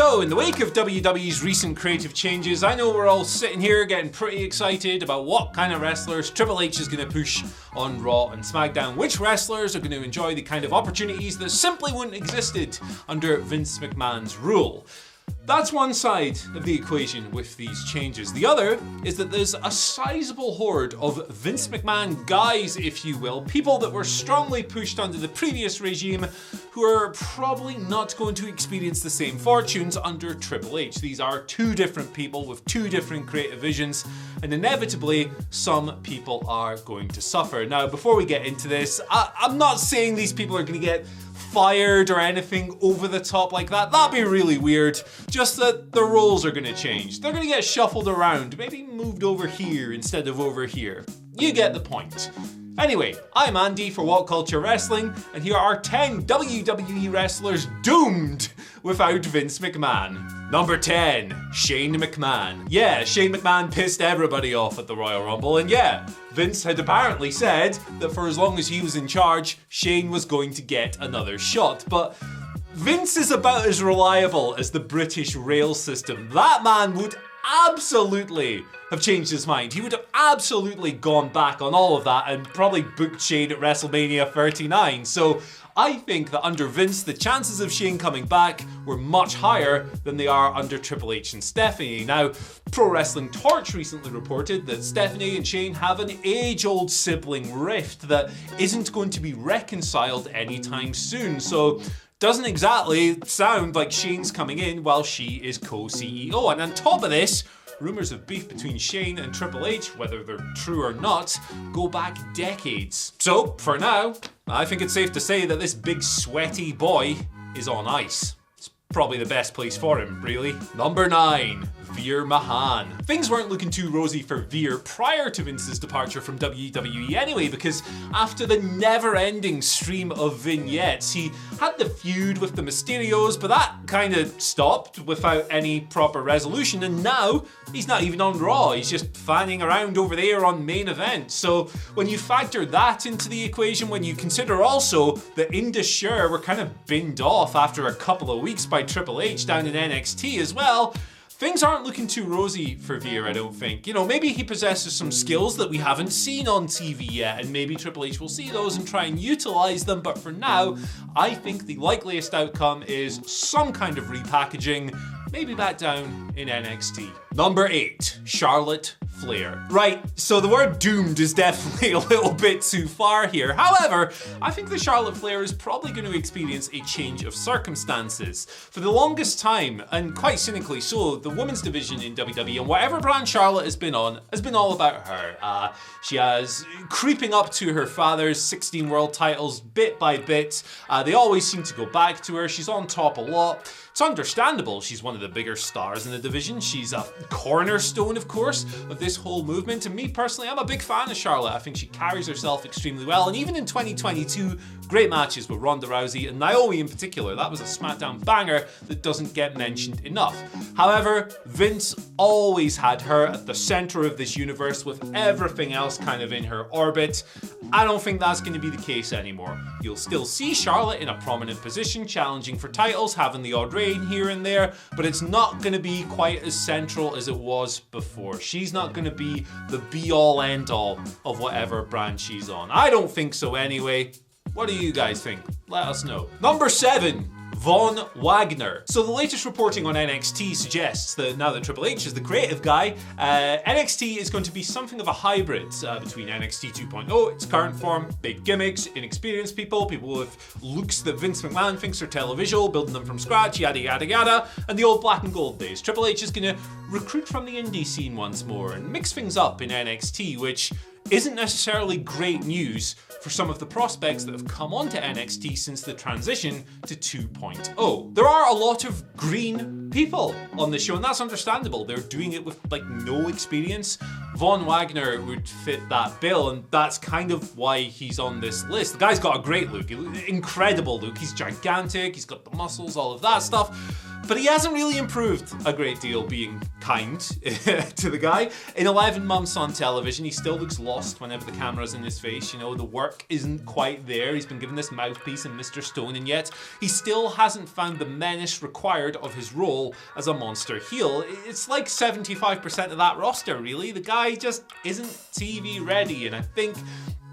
So, in the wake of WWE's recent creative changes, I know we're all sitting here getting pretty excited about what kind of wrestlers Triple H is going to push on Raw and SmackDown. Which wrestlers are going to enjoy the kind of opportunities that simply wouldn't existed under Vince McMahon's rule. That's one side of the equation with these changes. The other is that there's a sizable horde of Vince McMahon guys, if you will, people that were strongly pushed under the previous regime who are probably not going to experience the same fortunes under Triple H. These are two different people with two different creative visions, and inevitably some people are going to suffer. Now, before we get into this, I'm not saying these people are going to get fired or anything over the top like that. That'd be really weird. Just that the roles are going to change. They're going to get shuffled around, maybe moved over here instead of over here. You get the point. Anyway, I'm Andy for What Culture Wrestling, and here are 10 WWE wrestlers doomed without Vince McMahon. Number 10, Shane McMahon. Yeah, Shane McMahon pissed everybody off at the Royal Rumble, and yeah, Vince had apparently said that for as long as he was in charge, Shane was going to get another shot, but Vince is about as reliable as the British rail system. That man would absolutely have changed his mind. He would have absolutely gone back on all of that and probably booked Shane at WrestleMania 39. So I think that under Vince, the chances of Shane coming back were much higher than they are under Triple H and Stephanie. Now, Pro Wrestling Torch recently reported that Stephanie and Shane have an age-old sibling rift that isn't going to be reconciled anytime soon. So doesn't exactly sound like Shane's coming in while she is co-CEO. And on top of this, rumours of beef between Shane and Triple H, whether they're true or not, go back decades. So, for now, I think it's safe to say that this big sweaty boy is on ice. It's probably the best place for him, really. Number 9. VEER MAHAAN. Things weren't looking too rosy for VEER prior to Vince's departure from WWE anyway, because after the never-ending stream of vignettes, he had the feud with the Mysterios, but that kind of stopped without any proper resolution, and now he's not even on Raw, he's just fanning around over there on Main Event. So when you factor that into the equation, when you consider also that Indus Sher were kind of binned off after a couple of weeks by Triple H down in NXT as well, things aren't looking too rosy for VEER, I don't think. You know, maybe he possesses some skills that we haven't seen on TV yet, and maybe Triple H will see those and try and utilize them, but for now, I think the likeliest outcome is some kind of repackaging, maybe back down in NXT. Number 8, Charlotte Flair. Right, so the word doomed is definitely a little bit too far here. However, I think the Charlotte Flair is probably going to experience a change of circumstances. For the longest time, and quite cynically so, the women's division in WWE and whatever brand Charlotte has been on has been all about her. She has creeping up to her father's 16 world titles bit by bit. They always seem to go back to her. She's on top a lot. It's understandable. She's one of the bigger stars in the division. She's a cornerstone, of course, of this whole movement. And me personally, I'm a big fan of Charlotte. I think she carries herself extremely well. And even in 2022, great matches with Ronda Rousey and Naomi in particular. That was a SmackDown banger that doesn't get mentioned enough. However, Vince always had her at the center of this universe with everything else kind of in her orbit. I don't think that's going to be the case anymore. You'll still see Charlotte in a prominent position, challenging for titles, having the odd reign here and there, but it's not going to be quite as central as it was before. She's not going to be the be-all, end-all of whatever brand she's on. I don't think so anyway. What do you guys think? Let us know. Number 7. Von Wagner. So the latest reporting on NXT suggests that now that Triple H is the creative guy, NXT is going to be something of a hybrid between NXT 2.0, its current form, big gimmicks, inexperienced people with looks that Vince McMahon thinks are televisual, building them from scratch, yada yada yada, and the old black and gold days. Triple H is going to recruit from the indie scene once more and mix things up in NXT, which isn't necessarily great news for some of the prospects that have come onto NXT since the transition to 2.0. There are a lot of green people on the show, and that's understandable. They're doing it with like no experience. Von Wagner would fit that bill, and that's kind of why he's on this list. The guy's got a great look, incredible look. He's gigantic, he's got the muscles, all of that stuff. But he hasn't really improved a great deal, being kind to the guy. In 11 months on television, he still looks lost whenever the camera's in his face. You know, the work isn't quite there. He's been given this mouthpiece and Mr. Stone, and yet he still hasn't found the menace required of his role as a monster heel. It's like 75% of that roster, really. The guy just isn't TV ready, and I think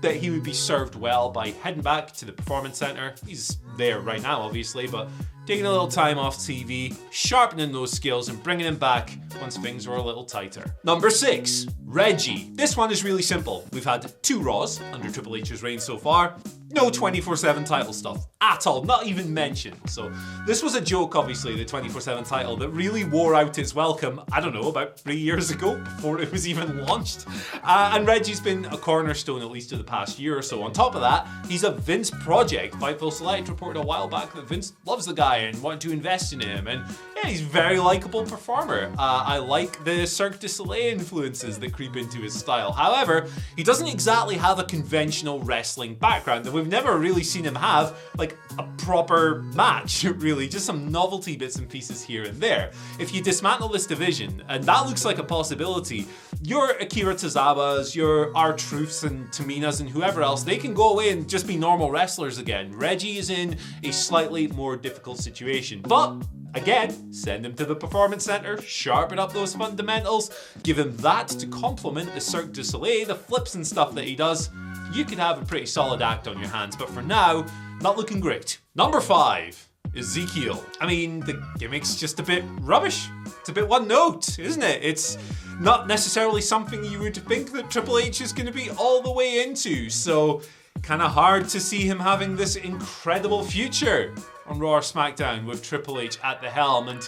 that he would be served well by heading back to the Performance Center. He's there right now, obviously, but taking a little time off TV, sharpening those skills, and bringing him back once things were a little tighter. Number 6, Reggie. This one is really simple. We've had 2 Raws under Triple H's reign so far. No 24/7 title stuff at all, not even mentioned. So this was a joke, obviously, the 24/7 title that really wore out its welcome, I don't know, about 3 years ago, before it was even launched. And Reggie's been a cornerstone at least of the past year or so. On top of that, he's a Vince project. Fightful Select reported a while back that Vince loves the guy and wanted to invest in him, and yeah, he's a very likable performer. I like the Cirque du Soleil influences that creep into his style. However, he doesn't exactly have a conventional wrestling background, and we've never really seen him have like a proper match, really, just some novelty bits and pieces here and there. If you dismantle this division, and that looks like a possibility, your Akira Tozawas, your R-Truths and Taminas and whoever else, they can go away and just be normal wrestlers again. Reggie is in a slightly more difficult situation, but again, send him to the Performance Center, sharpen up those fundamentals, give him that to complement the Cirque du Soleil, the flips and stuff that he does. You could have a pretty solid act on your hands, but for now, not looking great. Number 5, Ezekiel. I mean, the gimmick's just a bit rubbish. It's a bit one note, isn't it? It's not necessarily something you would think that Triple H is going to be all the way into, so kind of hard to see him having this incredible future on Raw or SmackDown with Triple H at the helm. And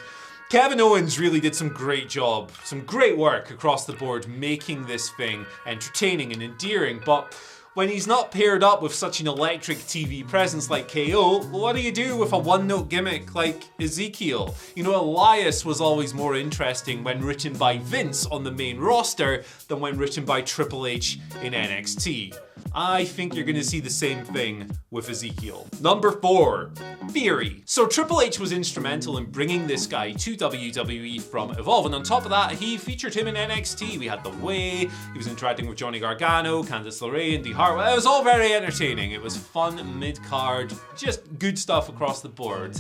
Kevin Owens really did some great job, some great work across the board making this thing entertaining and endearing, but when he's not paired up with such an electric TV presence like KO, what do you do with a one-note gimmick like Ezekiel? You know, Elias was always more interesting when written by Vince on the main roster than when written by Triple H in NXT. I think you're going to see the same thing with Ezekiel. Number 4, Theory. So Triple H was instrumental in bringing this guy to WWE from Evolve, and on top of that, he featured him in NXT. We had The Way, he was interacting with Johnny Gargano, Candice LeRae, and Dee Hartwell. It was all very entertaining. It was fun mid-card, just good stuff across the board.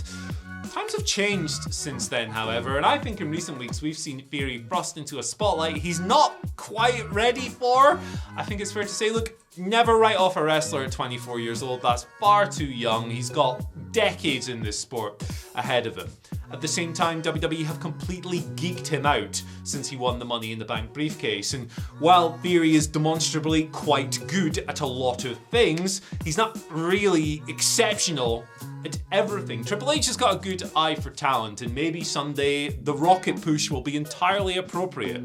Times have changed since then, however, and I think in recent weeks we've seen Theory thrust into a spotlight he's not quite ready for. I think it's fair to say, look, never write off a wrestler at 24 years old. That's far too young. He's got decades in this sport ahead of him. At the same time, WWE have completely geeked him out since he won the Money in the Bank briefcase. And while Theory is demonstrably quite good at a lot of things, he's not really exceptional at everything. Triple H has got a good eye for talent, and maybe someday the rocket push will be entirely appropriate.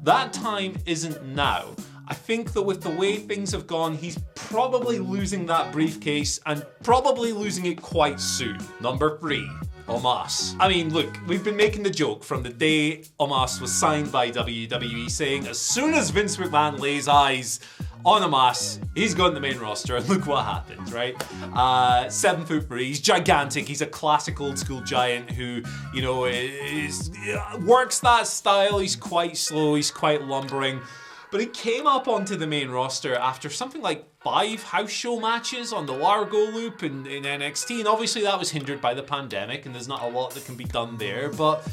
That time isn't now. I think that with the way things have gone, he's probably losing that briefcase, and probably losing it quite soon. Number 3. Omos. I mean, look, we've been making the joke from the day Omos was signed by WWE, saying as soon as Vince McMahon lays eyes on Omos, he's going to the main roster, and look what happened, right? 7'3", he's gigantic, he's a classic old school giant who, you know, works that style. He's quite slow, he's quite lumbering. But he came up onto the main roster after something like 5 house show matches on the Largo loop in NXT, and obviously that was hindered by the pandemic, and there's not a lot that can be done there, but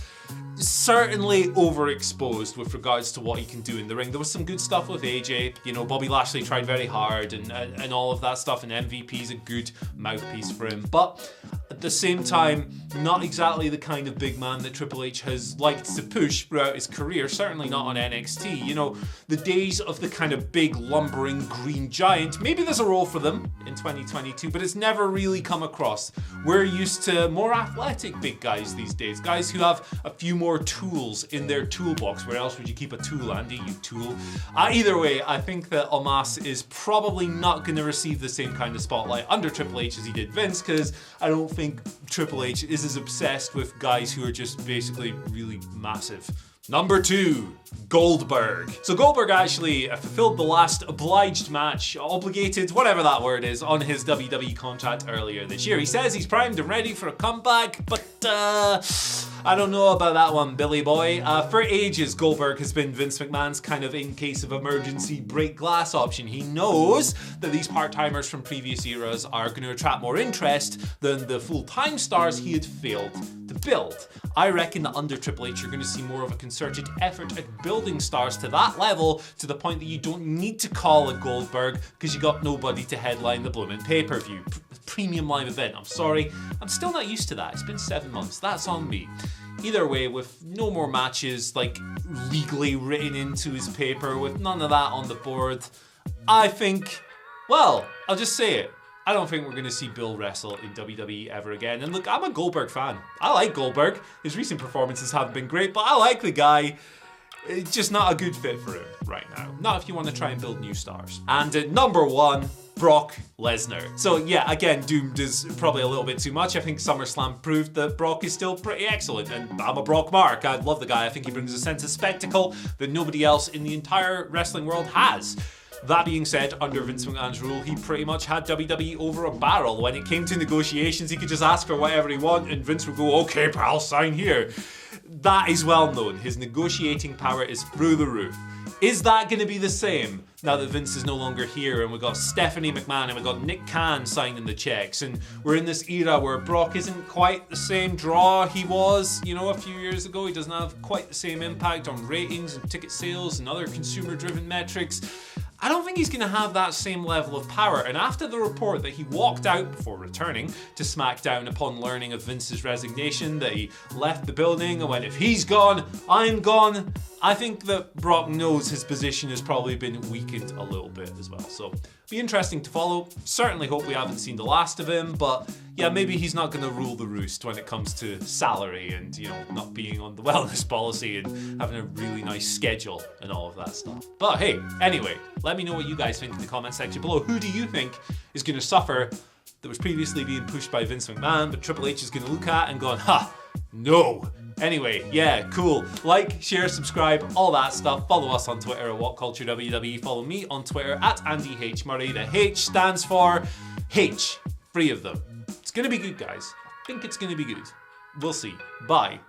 certainly overexposed with regards to what he can do in the ring. There was some good stuff with AJ, you know, Bobby Lashley tried very hard and all of that stuff, and MVP's a good mouthpiece for him, but at the same time, not exactly the kind of big man that Triple H has liked to push throughout his career, certainly not on NXT. You know, the days of the kind of big lumbering green giant, maybe there's a role for them in 2022, but it's never really come across. We're used to more athletic big guys these days, guys who have a few more tools in their toolbox. Where else would you keep a tool, Andy, you tool? Either way, I think that Omos is probably not going to receive the same kind of spotlight under Triple H as he did Vince, because I don't think Triple H is as obsessed with guys who are just basically really massive. Number 2. Goldberg. So Goldberg actually fulfilled the last obliged match, obligated, whatever that word is, on his WWE contract earlier this year. He says he's primed and ready for a comeback, but I don't know about that one, Billy boy. For ages, Goldberg has been Vince McMahon's kind of in case of emergency break glass option. He knows that these part-timers from previous eras are going to attract more interest than the full-time stars he had failed to build. I reckon that under Triple H you're going to see more of a concerted effort at building stars to that level, to the point that you don't need to call a Goldberg because you got nobody to headline the blooming pay-per-view. Premium live event. I'm sorry, I'm still not used to that. It's been 7 months. That's on me. Either way, with no more matches like legally written into his paper, with none of that on the board, I think, well, I'll just say it. I don't think we're going to see Bill wrestle in WWE ever again. And look, I'm a Goldberg fan. I like Goldberg. His recent performances haven't been great, but I like the guy. It's just not a good fit for him right now. Not if you want to try and build new stars. And at number 1, Brock Lesnar. So yeah, again, doomed is probably a little bit too much. I think SummerSlam proved that Brock is still pretty excellent, and I'm a Brock mark. I love the guy. I think he brings a sense of spectacle that nobody else in the entire wrestling world has. That being said, under Vince McMahon's rule, he pretty much had WWE over a barrel. When it came to negotiations, he could just ask for whatever he wanted, and Vince would go, okay, pal, sign here. That is well known. His negotiating power is through the roof. Is that going to be the same now that Vince is no longer here and we've got Stephanie McMahon and we've got Nick Khan signing the checks, and we're in this era where Brock isn't quite the same draw he was, you know, a few years ago. He doesn't have quite the same impact on ratings and ticket sales and other consumer-driven metrics. I don't think he's going to have that same level of power. And after the report that he walked out before returning to SmackDown upon learning of Vince's resignation, that he left the building and went, if he's gone, I'm gone, I think that Brock knows his position has probably been weakened a little bit as well. So be interesting to follow. Certainly hope we haven't seen the last of him, but yeah, maybe he's not going to rule the roost when it comes to salary and, you know, not being on the wellness policy and having a really nice schedule and all of that stuff. But hey, anyway, let me know what you guys think in the comment section below. Who do you think is going to suffer that was previously being pushed by Vince McMahon, but Triple H is going to look at and go, ha, no. Anyway, yeah, cool. Like, share, subscribe, all that stuff. Follow us on Twitter at WhatCultureWWE. Follow me on Twitter at Andy H. Murray. The H stands for H. 3 of them. It's going to be good, guys. I think it's going to be good. We'll see. Bye.